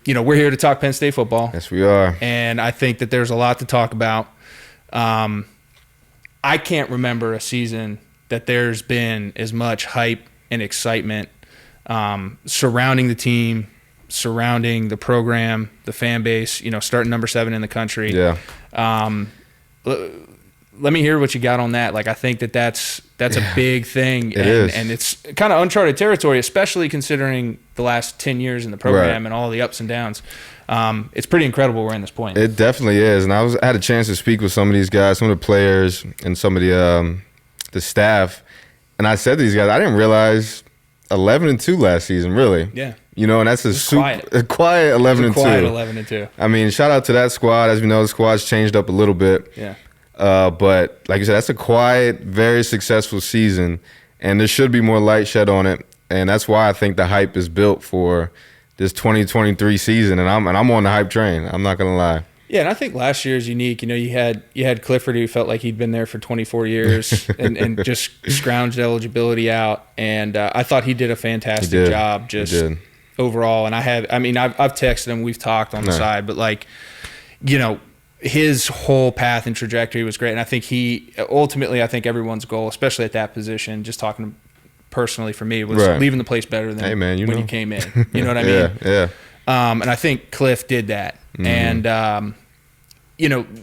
we're here to talk Penn State football. Yes, we are. And I think that there's a lot to talk about. I can't remember a season that there's been as much hype and excitement surrounding the team, surrounding the program, the fan base, starting number 7 in the country. Yeah. Let me hear what you got on that. Like, I think that's a big thing. It is. And it's kind of uncharted territory, especially considering the last 10 years in the program and all the ups and downs. It's pretty incredible we're in this point. It definitely is. And I had a chance to speak with some of these guys, some of the players and some of the staff. And I said to these guys, I didn't realize 11-2 last season, really. Yeah. And that's a quiet 11-2. Quiet 11-2. I mean, shout out to that squad. As we know, the squad's changed up a little bit. Yeah. But like you said, that's a quiet, very successful season, and there should be more light shed on it. And that's why I think the hype is built for this 2023 season. And I'm on the hype train. I'm not gonna lie. Yeah, and I think last year is unique. You had Clifford, who felt like he'd been there for 24 years and just scrounged eligibility out. And I thought he did a fantastic job just overall. And I've texted him, we've talked on the side, but his whole path and trajectory was great. And I think I think everyone's goal, especially at that position, just talking personally for me, was leaving the place better than when you came in. You know what I mean? Yeah. And I think Cliff did that. Mm-hmm. And,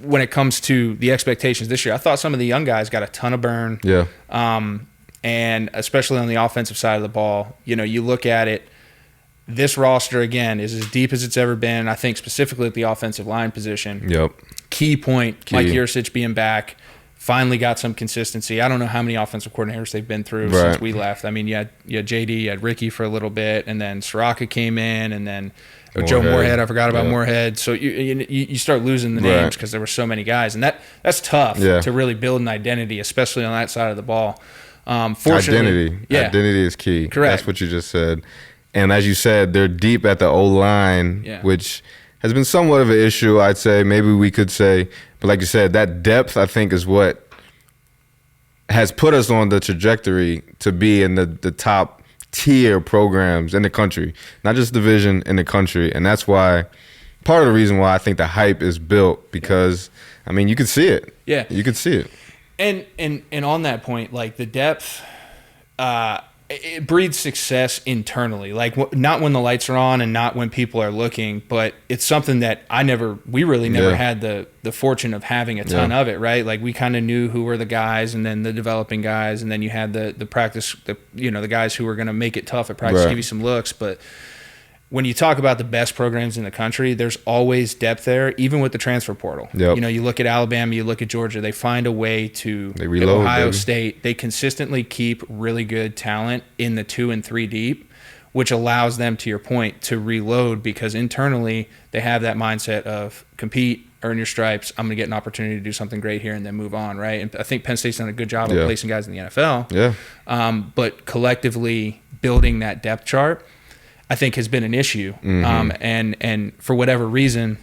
when it comes to the expectations this year, I thought some of the young guys got a ton of burn. Yeah. And especially on the offensive side of the ball, you look at it, this roster, again, is as deep as it's ever been. I think specifically at the offensive line position. Yep. Key point, Mike Yurcich being back, finally got some consistency. I don't know how many offensive coordinators they've been through since we left. I mean, you had JD, you had Ricky for a little bit, and then Soraka came in, and then Joe Moorhead. I forgot about Moorhead. So you start losing the names because there were so many guys, and that's tough to really build an identity, especially on that side of the ball. Fortunately, identity is key. Correct. That's what you just said. And as you said, they're deep at the O-line, which has been somewhat of an issue, I'd say. Maybe we could say. But like you said, that depth, I think, is what has put us on the trajectory to be in the top tier programs in the country. Not just division, in the country. And that's why, part of the reason why I think the hype is built, because, I mean, you could see it. Yeah. You could see it. And on that point, like the depth, it breeds success internally, like not when the lights are on and not when people are looking, but it's something that we really never had the fortune of having a ton of it, right? Like we kind of knew who were the guys and then the developing guys, and then you had the practice, the guys who were going to make it tough at practice, give you some looks. But when you talk about the best programs in the country, there's always depth there, even with the transfer portal. Yep. You look at Alabama, you look at Georgia, they find a way to – Ohio State, they consistently keep really good talent in the 2 and 3 deep, which allows them, to your point, to reload because internally they have that mindset of compete, earn your stripes, I'm going to get an opportunity to do something great here and then move on, right? And I think Penn State's done a good job of placing guys in the NFL. Yeah. But collectively building that depth chart – I think has been an issue. And for whatever reason,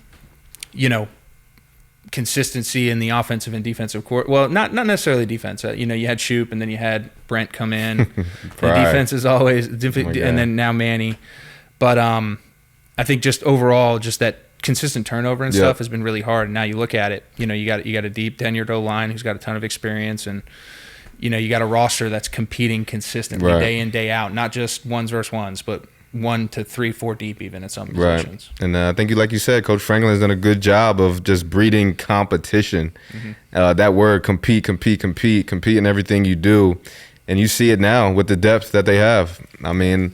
consistency in the offensive and defensive court. Well, not necessarily defense. You had Shoop and then you had Brent come in. The defense is always, and then now Manny. But I think just overall, just that consistent turnover and stuff has been really hard. And now you look at it, you got a deep tenured O-line who's got a ton of experience, and you got a roster that's competing consistently day in, day out, not just ones versus ones, but 1 to 3, 4 deep even at some positions. Right. And I think, like you said, Coach Franklin's done a good job of just breeding competition. That word, compete in everything you do. And you see it now with the depth that they have. I mean,